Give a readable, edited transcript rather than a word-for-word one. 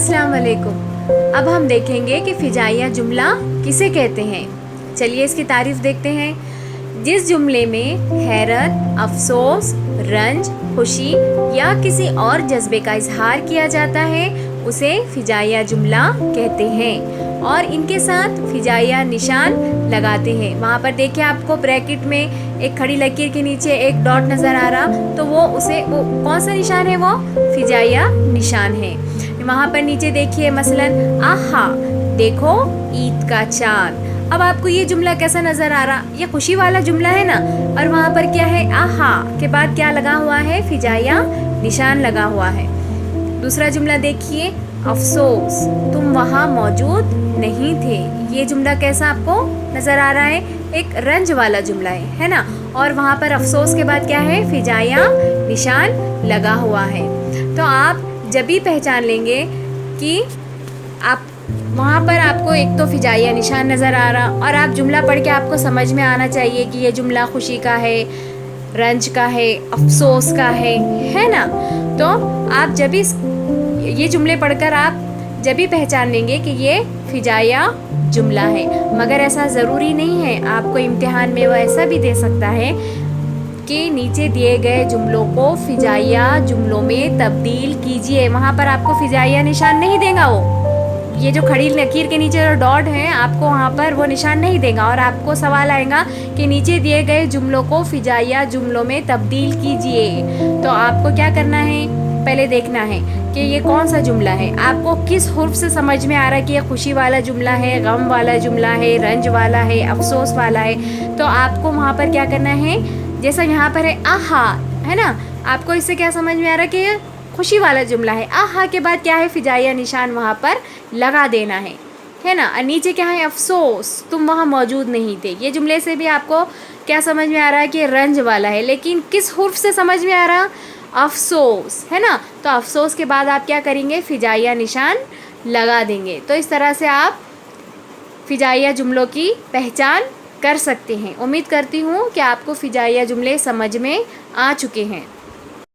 अस्सलाम वालेकुम। अब हम देखेंगे कि फ़िजाइया जुमला किसे कहते हैं। चलिए इसकी तारीफ़ देखते हैं। जिस जुमले में हैरत, अफसोस, रंज, खुशी या किसी और जज्बे का इजहार किया जाता है उसे फ़िजाइया जुमला कहते हैं और इनके साथ फ़िजाइया निशान लगाते हैं। वहाँ पर देखिए आपको ब्रैकेट में एक खड़ी लकीर के नीचे एक डॉट नज़र आ रहा, तो वो कौन सा निशान है? वो फ़िजाइया निशान है। वहाँ पर नीचे देखिए मसलन आहा देखो ईद का चाँद। अब आपको ये जुमला कैसा नज़र आ रहा? ये खुशी वाला जुमला है ना, और वहाँ पर क्या है? आहा के बाद क्या लगा हुआ है? फ़िजाइया निशान लगा हुआ है। दूसरा जुमला देखिए, अफसोस तुम वहाँ मौजूद नहीं थे। ये जुमला कैसा आपको नज़र आ रहा है? एक रंज वाला जुमला है ना, और वहाँ पर अफसोस के बाद क्या है? फ़िजाइया निशान लगा हुआ है। तो आप जब भी पहचान लेंगे कि आप वहाँ पर आपको एक तो फ़िजाइया निशान नज़र आ रहा और आप जुमला पढ़ के आपको समझ में आना चाहिए कि ये जुमला खुशी का है, रंज का है, अफसोस का है ना। तो आप जब भी ये जुमले पढ़कर आप जब भी पहचान लेंगे कि ये फ़िजाइया जुमला है। मगर ऐसा ज़रूरी नहीं है, आपको इम्तिहान में वो ऐसा भी दे सकता है कि नीचे दिए गए जुमलों को फ़िजाइया जुमलों में तब्दील कीजिए। वहाँ पर आपको फ़िजाइया निशान नहीं देगा, वो ये जो खड़ी लकीर के नीचे जो डॉट है आपको वहाँ पर वो निशान नहीं देगा और आपको सवाल आएगा कि नीचे दिए गए जुमलों को फ़िजाइया जुमलों में तब्दील कीजिए। तो आपको क्या करना है? पहले देखना है कि ये कौन सा जुमला है, आपको किस हुर्फ से समझ में आ रहा है कि ये खुशी वाला जुमला है, गम वाला जुमला है, रंज वाला है, अफसोस वाला है। तो आपको वहाँ पर क्या करना है? जैसा यहाँ पर है आहा, है ना, आपको इससे क्या समझ में आ रहा है कि ये खुशी वाला जुमला है। आहा के बाद क्या है? फ़िजाइया निशान वहाँ पर लगा देना है ना। और नीचे क्या है? अफसोस तुम वहाँ मौजूद नहीं थे। ये जुमले से भी आपको क्या समझ में आ रहा है कि रंज वाला है, लेकिन किस हुर्फ से समझ में आ रहा? अफसोस, है ना। तो अफसोस के बाद आप क्या करेंगे? फ़िजाइया निशान लगा देंगे। तो इस तरह से आप फ़िजाइया जुमलों की पहचान कर सकते हैं। उम्मीद करती हूँ कि आपको फ़िजाइया जुमले समझ में आ चुके हैं।